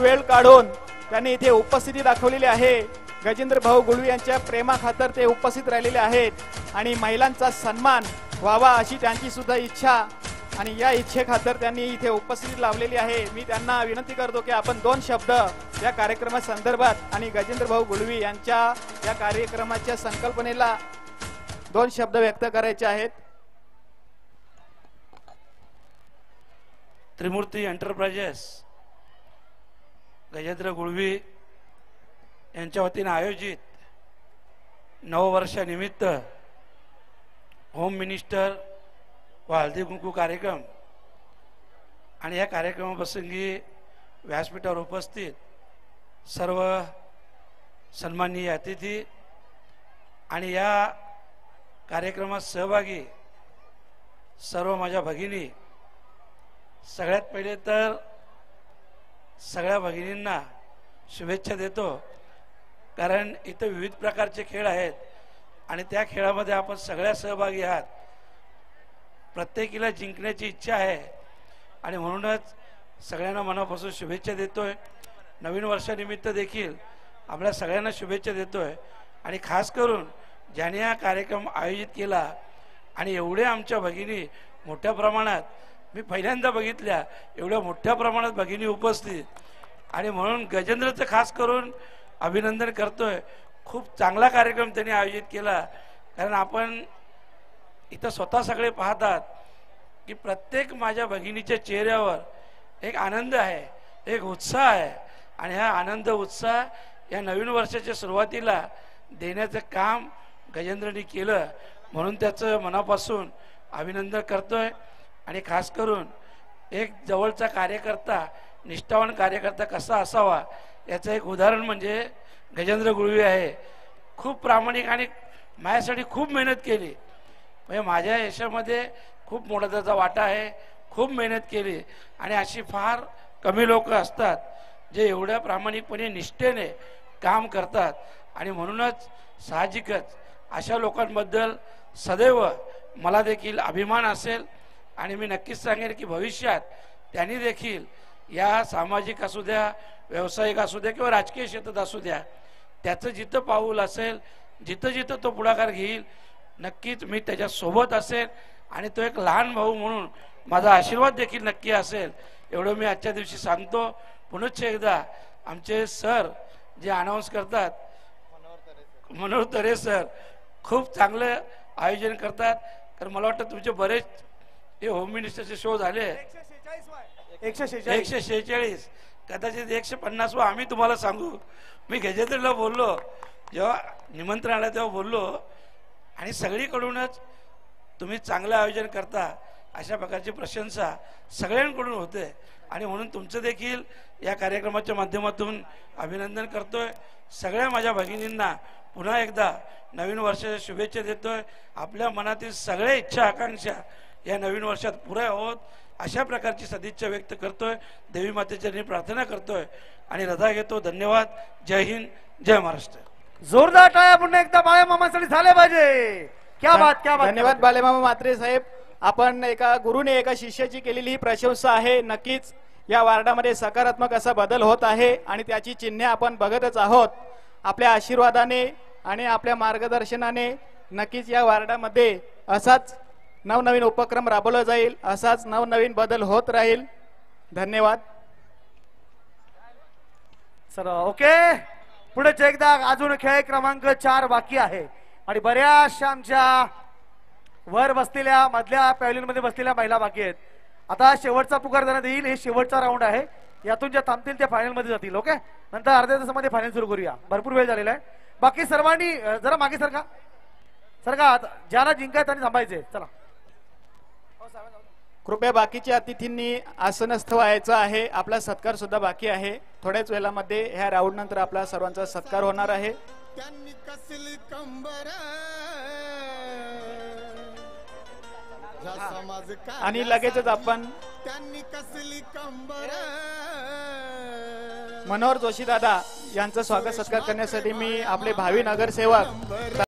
वेळ काढून त्यांनी इथे उपस्थिती दाखवलेली आहे। गजेंद्र भाऊ गुळवी यांच्या प्रेमाखातर ते उपस्थित राहिलेले आहेत आणि महिलांचा सन्मान व्हावा अशी त्यांची सुद्धा इच्छा आणि या इच्छेखातर त्यांनी इथे उपस्थिती लावलेली आहे। मी त्यांना विनंती करतो की आपण 2 शब्द या कार्यक्रमासंदर्भात आणि गजेंद्र भाऊ गुळवी यांच्या या कार्यक्रमाच्या संकल्पनेला 2 शब्द व्यक्त करायचे आहेत। त्रिमूर्ती एंटरप्राइजेस गजेंद्र गुळवी यांच्या वतीने आयोजित नववर्षानिमित्त होम मिनिस्टर व हळदी कुंकू कार्यक्रम आणि या कार्यक्रमाप्रसंगी व्यासपीठावर उपस्थित सर्व सन्माननीय अतिथी आणि या कार्यक्रमात सहभागी सर्व माझ्या भगिनी, सगळ्यात पहिले तर सगळ्या भगिनींना शुभेच्छा देतो, कारण इथे विविध प्रकारचे खेळ आहेत आणि त्या खेळामध्ये आपण सगळ्या सहभागी आहात। प्रत्येकीला जिंकण्याची इच्छा आहे आणि म्हणूनच सगळ्यांना मनापासून शुभेच्छा देतोय। नवीन वर्षानिमित्त देखील आपल्या सगळ्यांना शुभेच्छा देतोय आणि खास करून ज्याने हा कार्यक्रम आयोजित केला आणि एवढे आमच्या भगिनी मोठ्या प्रमाणात, मी पहिल्यांदा बघितल्या एवढ्या मोठ्या प्रमाणात भगिनी उपस्थित आणि म्हणून गजेंद्रचं खास करून अभिनंदन करतोय। खूप चांगला कार्यक्रम त्यांनी आयोजित केला, कारण आपण इथं स्वतः सगळे पाहतात की प्रत्येक माझ्या भगिनीच्या चेहऱ्यावर एक आनंद आहे, एक उत्साह आहे आणि हा आनंद उत्साह या नवीन वर्षाच्या सुरुवातीला देण्याचं काम गजेंद्रनी केलं, म्हणून त्याचं मनापासून अभिनंदन करतोय। आणि खास करून एक जवळचा कार्यकर्ता, निष्ठावान कार्यकर्ता कसा असावा याचं एक उदाहरण म्हणजे गजेंद्र गुळवी आहे। खूप प्रामाणिक आणि माझ्यासाठी खूप मेहनत केली, म्हणजे माझ्या यशामध्ये खूप मोठा त्याचा वाटा आहे। खूप मेहनत केली आणि अशी फार कमी लोक असतात जे एवढ्या प्रामाणिकपणे निष्ठेने काम करतात आणि म्हणूनच साहजिकच अशा लोकांबद्दल सदैव मला देखील अभिमान असेल आणि मी नक्कीच सांगेन की भविष्यात त्यांनी देखील या सामाजिक असू द्या, व्यावसायिक असू द्या किंवा राजकीय क्षेत्रात असू द्या, त्याचं जिथं पाऊल असेल, जिथं जिथं तो पुढाकार घेईल, नक्कीच मी त्याच्या सोबत असेल आणि तो एक लहान भाऊ म्हणून माझा आशीर्वाद देखील नक्की असेल, एवढं मी आजच्या दिवशी सांगतो। पुनश्च एकदा आमचे सर जे अनाउन्स करतात, मनोहर तरे सर खूप चांगलं आयोजन करतात, कारण मला वाटतं तुमचे बरेच हे होम मिनिस्टरचे शो झाले 146, कदाचित 150 आम्ही तुम्हाला सांगू। मी गजेंद्रला बोललो, जेव्हा निमंत्रण आलं तेव्हा बोललो आणि सगळीकडूनच तुम्ही चांगलं आयोजन करता अशा प्रकारची प्रशंसा सगळ्यांकडून होते आणि म्हणून तुमचं देखील या कार्यक्रमाच्या माध्यमातून अभिनंदन करतोय। सगळ्या माझ्या भगिनींना पुन्हा एकदा नवीन वर्षाच्या शुभेच्छा देतोय। आपल्या मनातील सगळ्या इच्छा आकांक्षा या नवीन वर्षात पुऱ्या होत अशा प्रकारची सदिच्छा व्यक्त करतोय। देवी मातेच्या प्रार्थना करतोय आणि रजा घेतो। धन्यवाद। जय हिंद, जय महाराष्ट्र। जोरदार टाळ्या पुन्हा एकदा बाळेमामासाठी झाले पाहिजे। क्या बात, क्या बात। धन्यवाद बाळेमामा म्हात्रे साहेब। आपण एका गुरुने एका शिष्याची केलेली ही प्रशंसा आहे। नक्कीच या वार्डामध्ये सकारात्मक असा बदल होत आहे आणि त्याची चिन्हे आपण बघतच आहोत। आपल्या आशीर्वादाने आणि आपल्या मार्गदर्शनाने नक्कीच या वार्डामध्ये असाच नवनवीन उपक्रम राबवला जाईल, असाच नवनवीन बदल होत राहील। धन्यवाद सर। ओके, पुढे एकदा अजून खेळ क्रमांक 4 बाकी आहे आणि बऱ्याचशा आमच्या वर बसलेल्या मधल्या पॅव्हलियन मध्ये बसलेल्या महिला बाकी आहेत। आता शेवटचा पुकार देण्यात येईल। हे शेवटचा राऊंड आहे, यातून ज्या थांबतील त्या फायनल मध्ये जातील। ओके, नंतर अर्ध्या तासामध्ये फायनल सुरू करूया, भरपूर वेळ झालेला आहे। बाकी सर्वांनी जरा मागे सरका, ज्याला जिंकायचं त्यांनी थांबायचे। चला, कृपया बाकीच्या अतिथींनी आसनस्थ व्हायचं आहे। आपला सत्कार सुद्धा बाकी आहे। थोड्याच वेळामध्ये ह्या राऊंड नंतर आपला सर्वांचा सत्कार होणार आहे। आणि लगेचच आपण मनोहर जोशी दादा यांचं स्वागत सत्कार करण्यासाठी मी आपले भावी नगरसेवक